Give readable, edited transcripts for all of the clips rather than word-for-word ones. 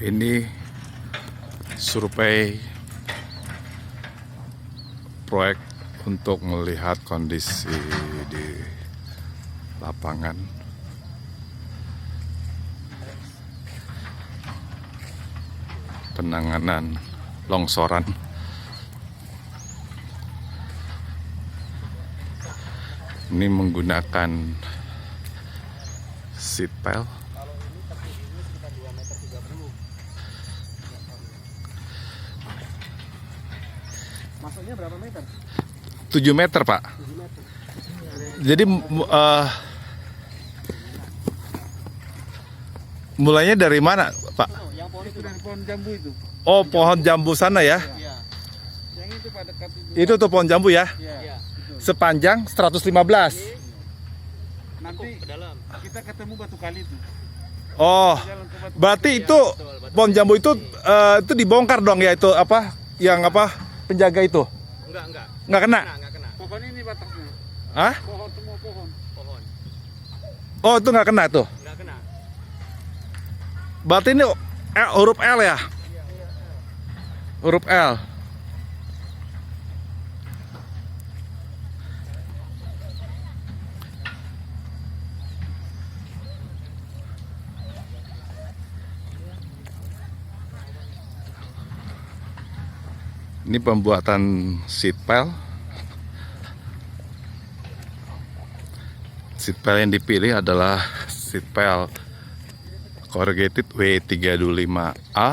Ini survei proyek untuk melihat kondisi di lapangan. Penanganan longsoran. Ini menggunakan seat pile. Masuknya berapa meter? 7 meter, Pak. 7 meter. Jadi mulainya dari mana, Pak? Yang pohon itu dari pohon jambu itu. Oh, pohon jambu sana ya? Iya. Yang itu pada dekat Itu tuh pohon jambu ya? Iya. Sepanjang 115. Nanti kita ketemu batu kali itu. Oh, Jalan ke batu. berarti itu pohon jambu itu dibongkar dong ya, itu apa? Yang apa? Penjaga itu? Nggak kena? Pohon ini batasnya. Hah? Pohon semua pohon. Oh, itu nggak kena tuh? Berarti ini huruf L ya? Huruf L. Ini pembuatan seat pile. Seat pile yang dipilih adalah seat pile corrugated W325A.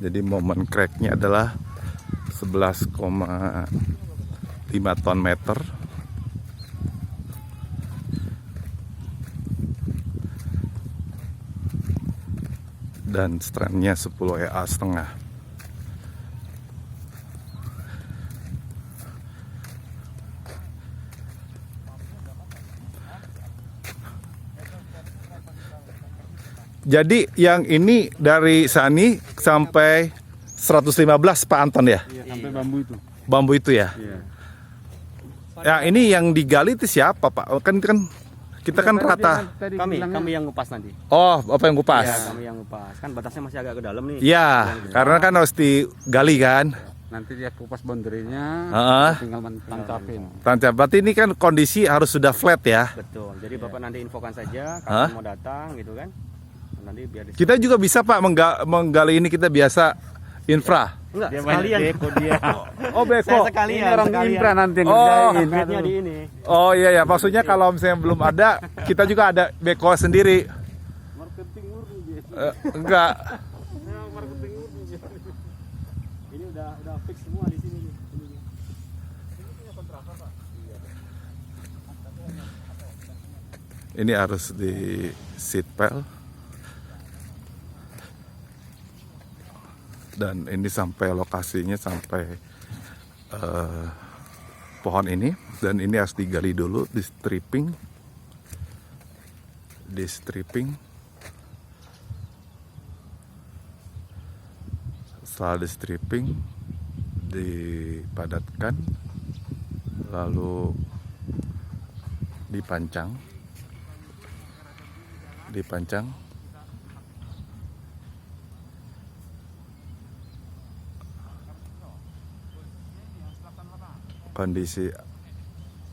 Jadi momen cracknya adalah 11,5 ton meter. Dan strandnya 10 EA setengah. Jadi yang ini dari Sani sampai 115 Pak Anton ya? Iya, sampai bambu itu. Bambu itu ya? Iya. Ya ini yang digali itu siapa Pak? Kan itu kan kita kan rata. Kami yang ngupas nanti. Oh, apa yang kupas? Ya, kami yang ngupas. Kan batasnya masih agak ke dalam nih. Iya, karena kan harus digali kan. Nanti dia kupas boundary-nya, Heeh. tinggal tancapin. Tancap. Berarti ini kan kondisi harus sudah flat ya. Betul. Jadi Bapak nanti infokan saja Hah? kapan mau datang gitu kan. Nanti biar Kita juga bisa Pak menggali ini, kita biasa infra. enggak Dia sekalian. beko dia. Oh, Saya beko. sekalian. Ini orang sekalian. infra nanti yang Oh, ngerjain. Upgrade-nya di ini. Oh iya ya, maksudnya kalau misalnya belum ada, kita juga ada beko sendiri. Marketing murni dia. Enggak. Marketing murni dia. Ini udah fix semua di sini nih. Ini harus di seat pile. Dan ini sampai lokasinya sampai pohon ini, dan ini harus digali dulu, di stripping. Setelah di stripping, dipadatkan, lalu dipancang. Kondisi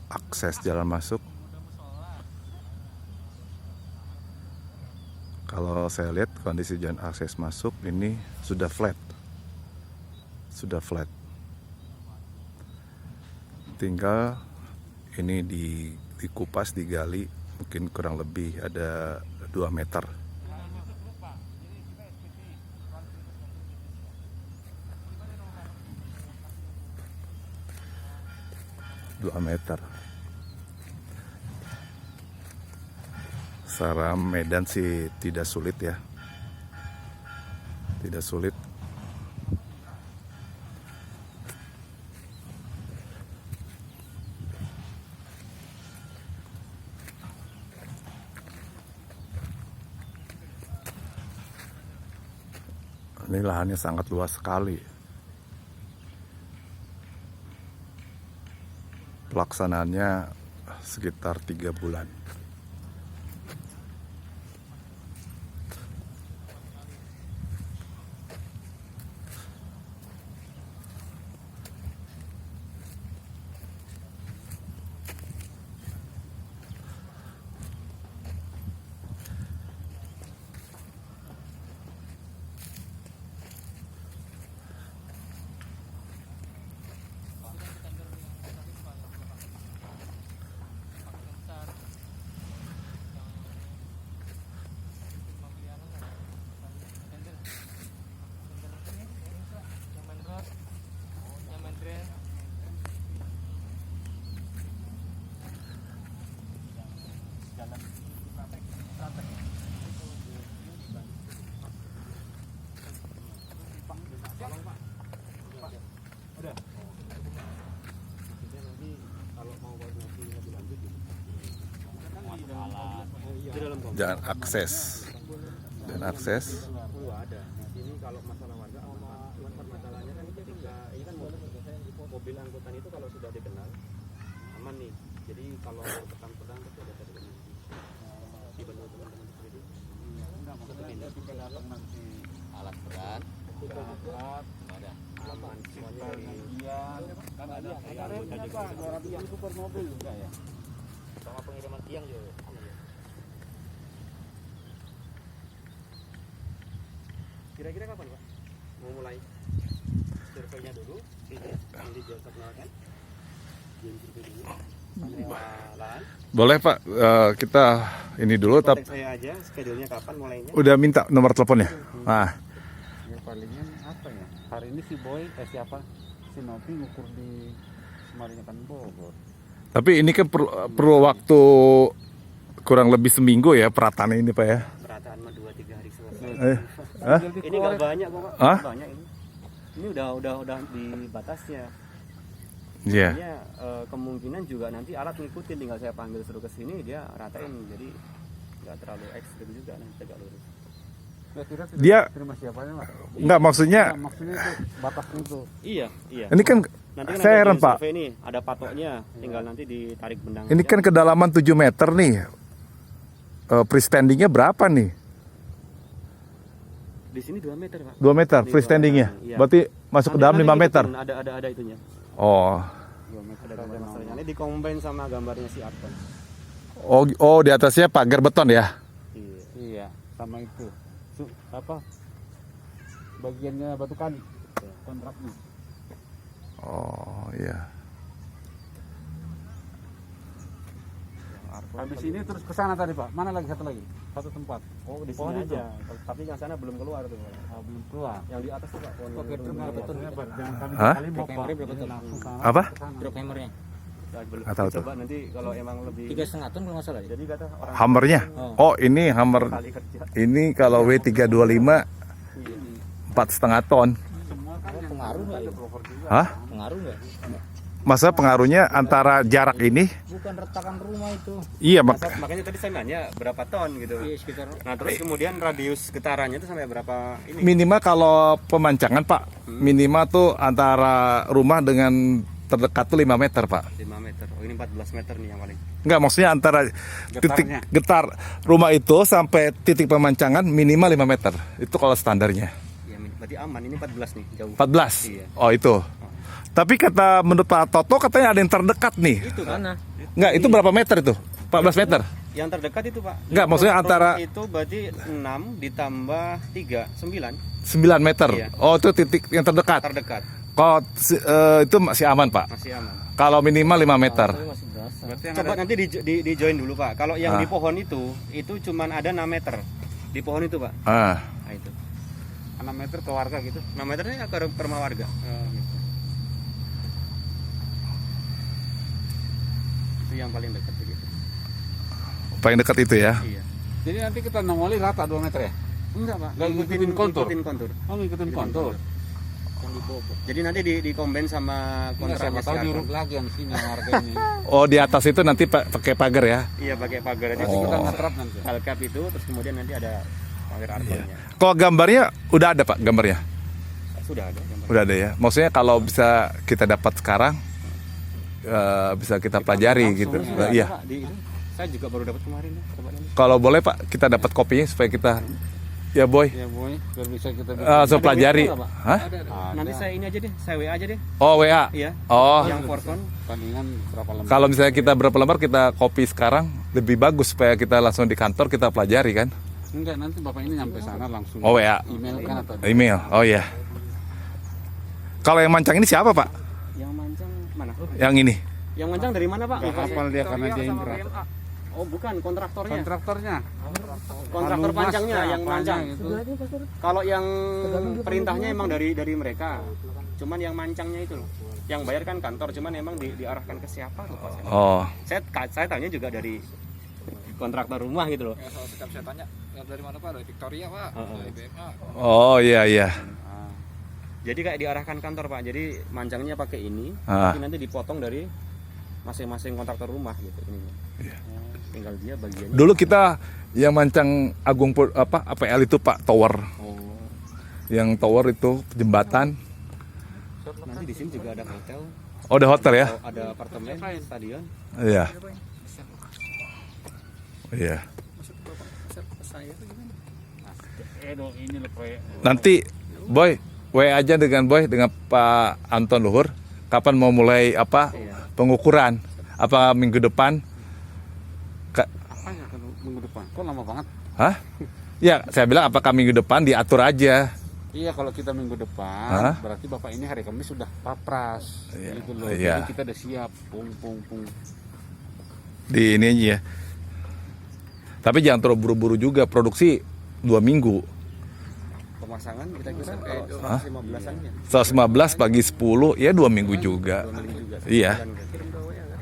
akses jalan masuk, kalau saya lihat kondisi jalan akses masuk ini sudah flat, tinggal ini dikupas, digali, mungkin kurang lebih ada 2 meter. Secara medan sih tidak sulit ya, tidak sulit. Ini lahannya sangat luas sekali. Pelaksanaannya sekitar 3 bulan. Dan akses Ada. Ini kalau masalah warga, masalahnya kan ketika ini kan mobil angkutan itu kalau sudah dikenal aman nih. Jadi kalau petang-petang itu ada tadi di benar teman-teman jadi alat berat ada aman semuanya dari kan ada yang super mobil juga ya sama pengiriman tiang juga. Kira-kira kapan Pak? Mau mulai surveinya dulu, nanti jasa kenalkan. Jadi survei dulu. Lahan. boleh Pak, kita ini dulu. Kontak saya aja, schedule-nya kapan mulainya? Udah minta nomor teleponnya. Nah, Ya palingan apa ya? Hari ini si Boy, siapa? Si Novi ngukur di Semarang Bogor. tapi ini kan perlu waktu kurang lebih seminggu ya perataan ini Pak ya. Perataan mah 2-3 hari selesai. Hah? Ini nggak banyak kok Pak. Hah? Banyak ini. Ini udah di batasnya. Iya. Makanya, kemungkinan juga nanti alat ngikutin, tinggal saya panggil suruh ke sini dia ratain, jadi nggak terlalu ekstrim juga nanti tegak lurus. Kira-kira Dia- terima siapanya Pak? Enggak, maksudnya Maksudnya itu batasnya itu. Iya. ini kan Nanti kan saya ada heran di Pak. survei nih, ada patoknya, tinggal nanti ditarik benang. Ini aja. kan kedalaman 7 meter nih. Freestandingnya berapa nih? Di sini 2 meter Pak. 2 meter Ini freestandingnya. iya. Berarti masuk ke dalam Nanti 5 meter. ngikutin, Ada itunya. Oh. 2 meter Ada dari masalahnya. Ini dikombin sama gambarnya si Arton. Oh, di atasnya pagar beton ya. Iya. Iya, sama itu. Apa? Bagiannya batu kali. Kontraknya. Oh, iya. Habis ini terus ke sana tadi Pak. Mana lagi satu lagi? Satu tempat. Oh, di Pohon sini itu? aja. Tapi yang sana belum keluar tuh. Pak. Belum keluar. Yang di atas tuh Pak. pohon Oke, yang terima belum betul keluar. hebat. Jangan kali Hah? kali mau Drop hammernya berapa Jadi ton? langsung sana. Apa? drop hammernya Ya, belum. Nggak tahu tuh. Coba nanti kalau emang lebih. 3,5 ton kalau nggak salah ya. Jadi kata orang Hammernya? Oh, ini hammer. kali kerja. Ini kalau W325 4,5 ton. Semua kan yang pengaruh nggak ya? blower juga. Hah? Pengaruh nggak? Masa pengaruhnya antara jarak ini? Bukan retakan rumah itu. Iya, Makanya tadi saya nanya berapa ton gitu. Iya sekitar. Nah terus kemudian radius getarannya itu sampai berapa ini? minimal kalau pemancangan Pak, minimal tuh antara rumah dengan terdekat tuh 5 meter Pak. 5 meter. Oh ini 14 meter nih yang paling. Enggak, maksudnya antara titik Getarnya. getar rumah itu sampai titik pemancangan minimal 5 meter. Itu kalau standarnya. Ya berarti aman. Ini 14 nih jauh. 14. Iya. Oh, itu. Tapi kata menurut Pak Toto katanya ada yang terdekat nih. Itu kan? Mana? Enggak, itu berapa meter itu? 14 meter. Yang terdekat itu Pak. Enggak, maksudnya antara- itu berarti 6 ditambah 3, 9 9 meter. Iya. Oh, itu titik yang terdekat. terdekat. Kalau itu masih aman, Pak. Masih aman. Kalau minimal 5 meter. Tapi masih berasa. Berarti yang Coba ada nanti di join dulu Pak. Kalau yang Ah. di pohon itu cuman ada 6 meter. Di pohon itu Pak. Ah. Nah itu. 6 meter ke warga gitu. 6 meternya ke rumah warga. Gitu. Itu yang paling dekat begitu. Paling dekat itu ya. Iya. Jadi nanti kita nongoli rata 2 meter ya? Enggak Pak. Nggak ngikutin kontur? Ngikutin kontur. Oh ngikutin kontur. Yang di bawah. Jadi nanti di combine sama Enggak, kontraknya siapa si tahu Arton. diurut lagi yang sini yang warga ini. Oh, di atas itu nanti pakai pagar ya. Iya pakai pagar aja. Nanti kita Oh. ngetrap nanti. Alcap itu terus kemudian nanti ada pagar Artonnya. Kalau gambarnya udah ada, Pak, gambarnya. Sudah ada gambar. Udah ada ya. Maksudnya kalau bisa kita dapat sekarang bisa kita pelajari gitu. Langsung, Iya. Pak, saya juga baru dapat kemarin ya, coba ini. Kalau boleh Pak, kita dapat kopinya supaya kita ya boy. Ya boy, biar bisa kita So pelajari. Ada WA nggak, Pak? Hah? Nanti saya ini aja deh, saya WA aja deh. Oh WA. Iya. Oh. Yang Forcon. palingan berapa lembar. Kalau misalnya kita berapa lembar kita copy sekarang lebih bagus supaya kita langsung di kantor kita pelajari kan. Enggak, nanti bapak ini nyampe sana langsung. Oh WA. Email kan atau Email. Oh iya. Kalau yang mancang ini siapa Pak? Yang mancang mana? Yang ini. Yang mancang dari mana, Pak? Nggak hafal dia karena dia indra. Oh, bukan kontraktornya. Kontraktornya. Kontraktor Alumas pancangnya kah, yang apanya mancang. itu. Kalau yang perintahnya emang dari mereka. Cuman yang mancangnya itu loh. Yang bayar kan kantor, cuman emang diarahkan ke siapa lupa saya. Oh. Saya tanya juga dari kontraktor rumah gitu loh. Ya, kalau setiap saya tanya dari mana Pak? Dari Victoria Pak, dari BMA. Oh iya iya. Jadi kayak diarahkan kantor, Pak. Jadi mancangnya pakai ini, Ah. tapi nanti dipotong dari masing-masing kontraktor rumah gitu ini. Iya. Tinggal dia bagiannya. Dulu kita yang mancang Agung APL itu Pak tower. Oh. Yang tower itu jembatan. Nanti di sini juga ada hotel, Oh ada hotel ya? ada apartemen, stadion. Iya. Iya. Ini loh proyek. Nanti Boy, WA aja dengan Boy dengan Pak Anton Luhur. Kapan mau mulai pengukuran? Apa minggu depan? Apa ya kalau minggu depan? Kok lama banget? Hah? Ya, saya bilang apakah minggu depan diatur aja. Iya, kalau kita minggu depan, Hah? berarti bapak ini hari Kamis sudah papras, Iya. gitu loh. Iya. Jadi kita udah siap, pung. Di ini aja ya. Tapi jangan terlalu buru-buru juga, produksi 2 minggu. Pemasangan kita kira 115-an ya. 115 bagi 10 ya 2 minggu juga. 2 minggu juga. Iya. Kirim ke WA kan?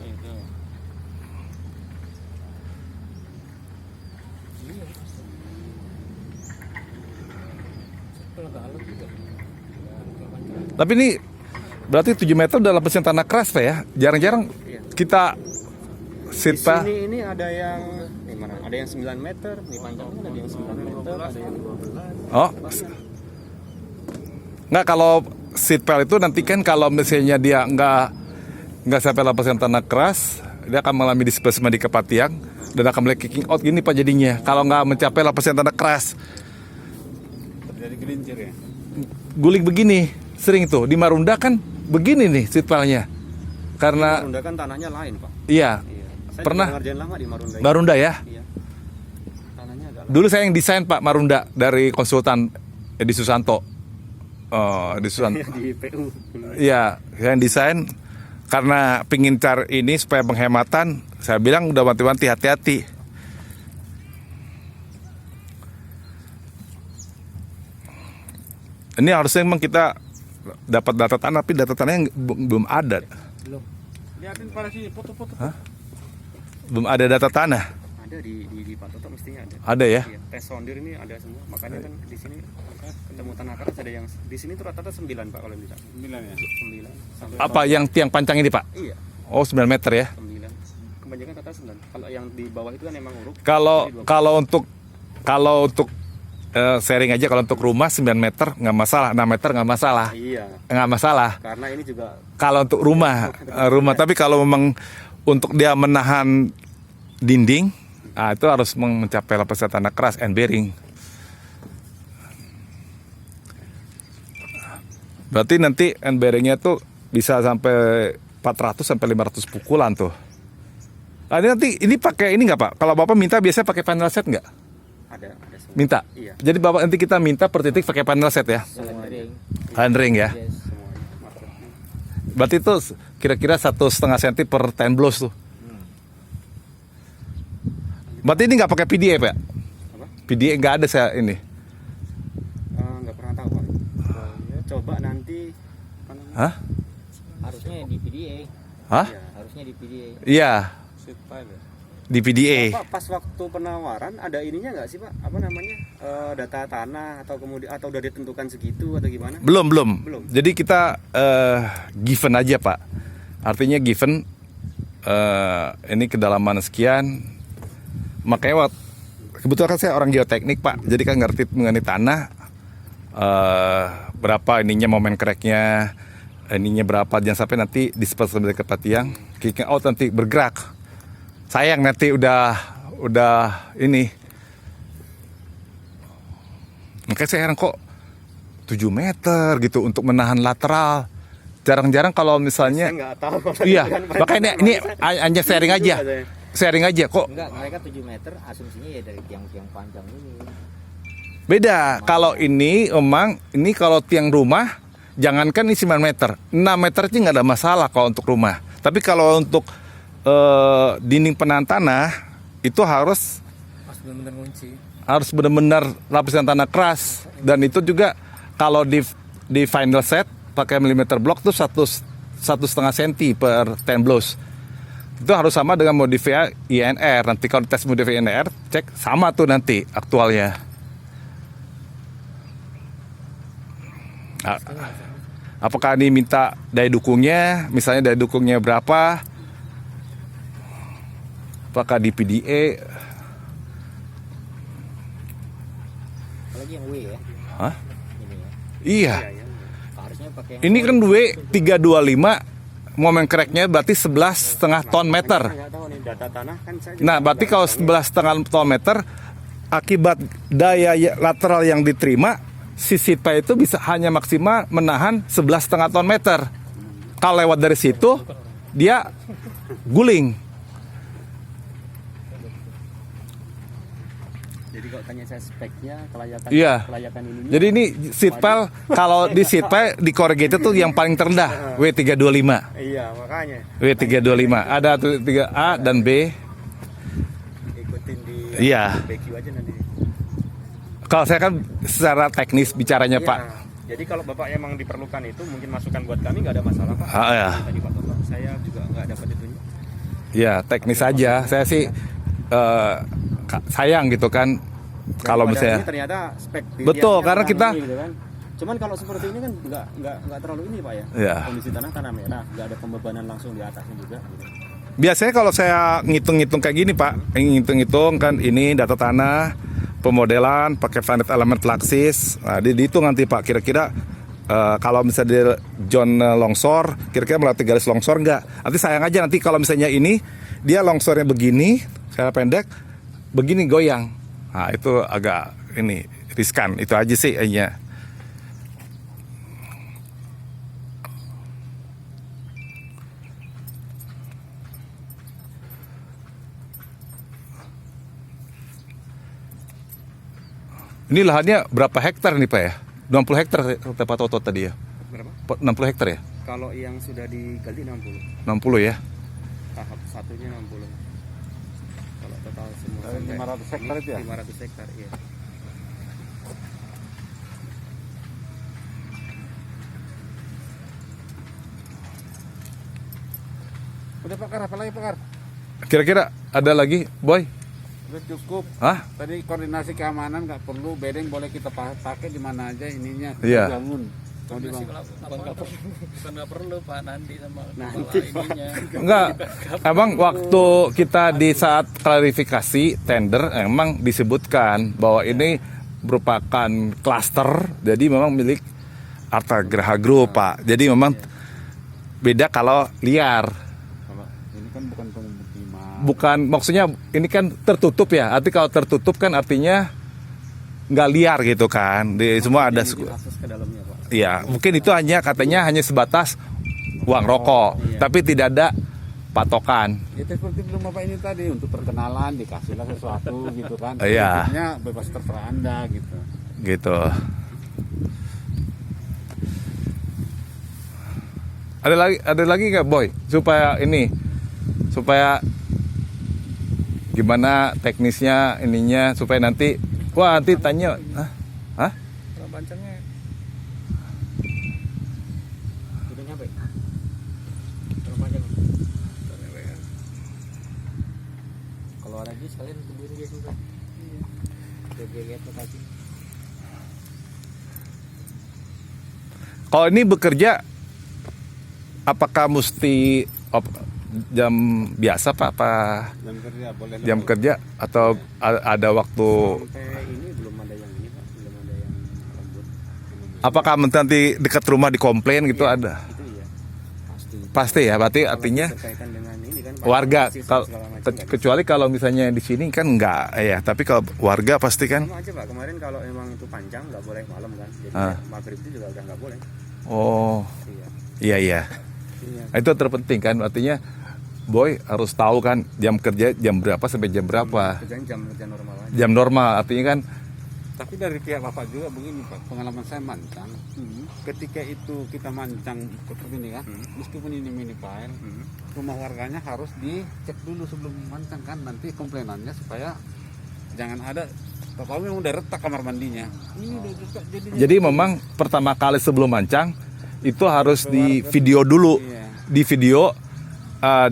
Itu. Tapi ini berarti 7 meter udah lapisan tanah keras Pak ya. Jarang-jarang kita Di sit Pak. sini ini ada yang mana? Ada yang 9 meter, di pancangnya ada yang 9 meter, ada yang 12. Oh. Nggak, kalau seat pile itu nanti kan kalau misalnya dia nggak sampai lapisan tanah keras, dia akan mengalami displacement di kepatiang dan akan mulai kicking out gini Pak jadinya. Kalau nggak mencapai lapisan tanah keras, Jadi gelincir ya. guling begini sering tuh di Marunda kan begini nih seat pile-nya. Karena Marunda kan tanahnya lain, Pak. iya, Iya. Saya Pernah? juga ngerjain lama di Marunda. ini. Marunda ya. Iya. Tanahnya agak Dulu saya yang desain Pak Marunda dari konsultan Edi Susanto. Di Susanto. di PU. Iya, saya yang desain karena pingin cari ini supaya penghematan. Saya bilang udah wanti-wanti hati-hati. Ini harusnya memang kita dapat data tanah, tapi data tanahnya belum ada. Lihatin pada sini foto-foto. Belum ada data tanah. Ada di Pak Toto mestinya ada. Ada ya? Iya, tes sondir ini ada semua. Makanya kan di sini ketemu tanah keras ada yang di sini tuh rata-rata 9, Pak, kalau bisa. 9 ya. 9 sampai Apa yang tiang pancang ini Pak? Iya, Oh 9 meter ya. 9. Kebanyakan rata 9. Kalau yang di bawah itu kan emang uruk. Kalau untuk sharing aja, kalau untuk rumah 9 meter nggak masalah, 6 meter nggak masalah, Iya, nggak masalah. karena ini juga Kalau untuk rumah, tapi kalau memang untuk dia menahan dinding, itu harus mencapai lapisan tanah keras and bearing. Berarti nanti end bearingnya tuh bisa sampai 400 sampai 500 pukulan tuh. Nah, ini pakai ini nggak Pak? Kalau Bapak minta biasanya pakai panel set nggak? ada semua. Minta. Iya. Jadi Bapak nanti kita minta per titik pakai panel set ya. Semuanya. Handring ya. Semuanya. Marketnya. Berarti itu kira-kira 1,5 cm per 10 blows tuh. Berarti ini nggak pakai PDA Pak? Apa? PDA nggak ada saya ini. Nggak pernah tahu, Pak. Coba nanti apa namanya? Hah? Harusnya di PDA. Hah? Iya. Harusnya di PDA. Iya, Seat pile ya. di PDA. Pak, pas waktu penawaran ada ininya nggak sih, Pak? Apa namanya? Data tanah atau kemudian atau udah ditentukan segitu atau gimana? Belum. Belum. Jadi kita given aja Pak. Artinya given ini kedalaman sekian. Makanya kebetulan kan saya orang geoteknik Pak. Jadi kan ngerti mengenai tanah. berapa ininya momen cracknya, ininya berapa, jangan sampai nanti disperse dari kepala tiang, kicking out nanti bergerak. Sayang nanti udah ini. Makanya saya heran kok 7 meter gitu untuk menahan lateral. Jarang-jarang kalau misalnya, Saya nggak tahu. iya, makanya ini hanya sharing aja kok. Enggak, mereka 7 meter asumsinya ya dari tiang-tiang panjang ini. Beda, kalau ini emang, ini kalau tiang rumah, jangankan ini 9 meter, 6 meter aja nggak ada masalah kalau untuk rumah. Tapi kalau untuk dinding penahan tanah, itu harus benar-benar lapisan tanah keras. Dan itu juga kalau di final set, pakai milimeter block tuh 1,5 cm per 10 blows. Itu harus sama dengan modifier INR. Nanti kalau tes modifier INR, cek sama tuh nanti aktualnya. Apakah ini minta daya dukungnya, misalnya daya dukungnya berapa, apakah di PDA, Apalagi yang W ya. hah? Ini ya. Iya, Harusnya pakai yang ini kan W 325, momen cracknya berarti 11,5 ton meter. Nggak tahu nih data tanah kan saya. Nah, berarti kalau 11,5 ton meter, akibat daya lateral yang diterima, si sitpa itu bisa hanya maksimal menahan 11,5 ton meter. Kalau lewat dari situ, dia guling. Jadi kalau tanya saya speknya kelayakan Iya. kelayakan ininya. Jadi ini sitpal, kalau di sitpal di corrugated itu yang paling terendah, W325. Iya, makanya W325. Ada tuh 3A dan B. ikutin di Iya. BQ aja nanti. Kalau saya kan secara teknis bicaranya, Iya. Pak. Jadi kalau Bapak emang diperlukan itu mungkin masukan buat kami nggak ada masalah Pak. Ah, ya. Tadi Pak Bapak, saya juga nggak dapat itunya. Ya, teknis aja. Saya sih sayang gitu kan kalau Pada misalnya. ini ternyata spek Betul, dilihatnya karena tanah kita- ini, gitu kan. Cuman kalau seperti ini kan nggak terlalu ini Pak ya. Iya. Kondisi tanah merah, nggak ada pembebanan langsung di atasnya juga. Gitu. Biasanya kalau saya ngitung-ngitung kayak gini, Pak, ngitung-ngitung kan ini data tanah, pemodelan, pakai finite element fluxis. Nah, dihitung nanti, Pak, kira-kira kalau misalnya di John longsor, kira-kira melewati garis longsor enggak? Nanti sayang aja nanti kalau misalnya ini dia longsornya begini, saya pendek, begini goyang. Nah, itu agak ini riskan. Itu aja sih kayaknya. Ini lahannya berapa hektar nih, Pak ya? 60 hektar Pak Toto tadi ya? Berapa? 60 hektar ya? Kalau yang sudah digali 60, 60 ya? tahap satunya 60. Kalau total semua Dari 500 hektar itu ya? 500 hektar, iya. Udah Pakar, apa lagi Pakar? Kira-kira ada lagi, Boy? Udah cukup. Hah? Tadi koordinasi keamanan nggak perlu, bedeng boleh kita pakai di mana aja ininya. Iya. Bangun. Mau dibangun. Bukan nggak perlu Pak Nandi sama Nanti, kepala ininya. Enggak. Emang waktu kita di saat klarifikasi tender emang disebutkan bahwa ini merupakan klaster, jadi memang milik Arta Graha Group, Pak. Jadi memang beda kalau liar. Kalau ini kan bukan pemukiman. Bukan, maksudnya ini kan tertutup ya. Arti kalau tertutup kan artinya nggak liar gitu kan. Di semua ada. Akses ke dalamnya Pak. Iya, mungkin itu hanya sebatas uang rokok, tapi tidak ada patokan. Itu seperti belum Bapak ini tadi untuk perkenalan dikasihlah sesuatu gitu kan. Iya. Berikutnya bebas terserah Anda gitu. Gitu. Ada lagi nggak, Boy? Supaya gimana teknisnya ininya supaya nanti tanya, hah? Kalau pancangnya udah nyampe. Berapa panjang? Kalau ada lagi sekalian tungguin dia juga. Iya. Dia lihat lokasi. Kalau ini bekerja, apakah mesti jam biasa, Pak? Apa Jam kerja boleh. jam kerja atau ada waktu? Sampai ini belum ada yang ini Pak, belum ada yang lembut. Apakah nanti dekat rumah dikomplain gitu ada? Itu iya. Pasti ya, berarti artinya Berkaitan dengan ini kan warga pasti kalau segala macam kan. kecuali kalau misalnya di sini kan enggak ya, tapi kalau warga pasti kan. Sama aja Pak, kemarin kalau emang itu panjang nggak boleh malam kan. Jadi maghrib itu juga udah nggak boleh. Oh, Iya. iya. Nah, itu terpenting kan, artinya Boy harus tahu kan jam kerja jam berapa sampai jam berapa. Kerjaan jam kerja normal aja. Jam normal artinya kan. Tapi dari pihak Bapak juga begini Pak, pengalaman saya mancang. Ketika itu kita mancang seperti ini kan, meskipun ini mini file, rumah warganya harus dicek dulu sebelum mancang kan, nanti komplainannya supaya jangan ada. Tahu memang udah retak kamar mandinya. Ini udah retak jadinya. Jadi memang pertama kali sebelum mancang itu harus di video dulu, Iya. di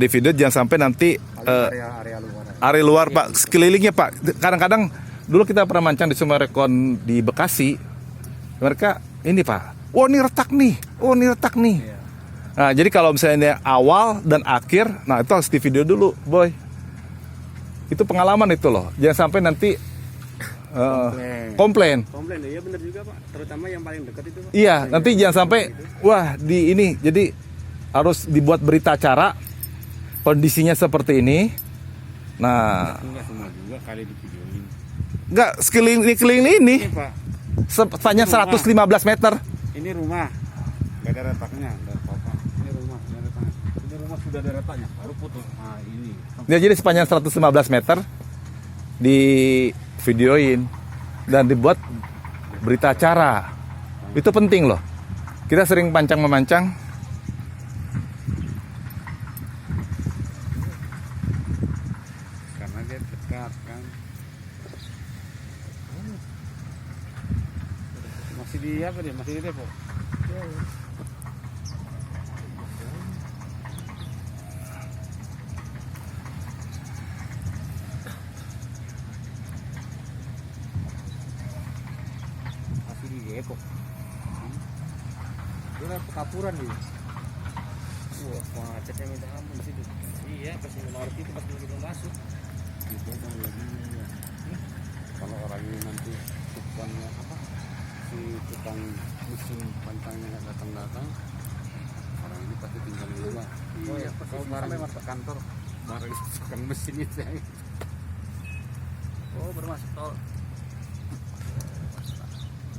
video jangan sampai nanti Area luar. area luar Pak, sekelilingnya Pak. Kadang-kadang dulu kita pernah mancang di Sumarekon di Bekasi, mereka ini Pak, oh ini retak nih, oh ini retak nih. Nah jadi kalau misalnya awal dan akhir, nah itu harus di video dulu Boy. Itu pengalaman itu loh, jangan sampai nanti komplain. Komplain ya benar juga Pak, terutama yang paling dekat itu Pak. Iya, nanti jangan sampai wah di ini. Jadi harus dibuat berita acara kondisinya seperti ini. Nah, Enggak semua juga kali di videoin. enggak sekeliling ini. Ini Pak, Sepanjang 115 meter. ini rumah. Gak ada retaknya, ada apa-apa. Ini rumah, gak ada retaknya. Ini rumah sudah ada retaknya, baru putus. Nah ini. Ya, jadi sepanjang 115 meter di videoin dan dibuat berita acara. Itu penting loh. Kita sering memancang. Karena dia dekat kan. Masih di apa dia? Masih di Depok. Masih di Depok. Dia lah pekapuran dia. Wah, macetnya minta ampun di situ. Iya, pas mengerti itu pas begitu masuk. Gitu kan jadinya. Kalau orang ini nanti tukangnya apa? Si tukang mesin pancangnya nggak datang-datang, orang ini pasti tinggal di rumah. Oh ya, kalau barang masuk kantor, barang itu tukang mesin itu. Oh, baru masuk tol.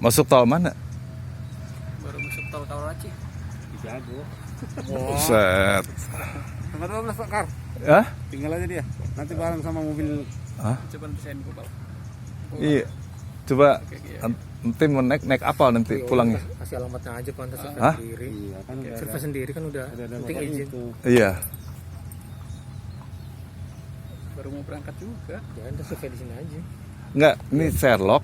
Masuk tol mana? Baru masuk tol Kawaraci. Di Jago. Buset. Tengah 12 Pak Kar. Hah? Tinggal aja dia. Nanti bareng sama mobil. Coba pisahin gua, Bang. Iya. Coba nanti mau naik apa nanti pulangnya? Kasih alamatnya aja pantas Hah? sendiri. Iya kan udah Survei sendiri kan udah ada penting bapak izin. itu. Iya. Baru mau berangkat juga. Jangan survei di sini aja. Enggak, ini Sherlock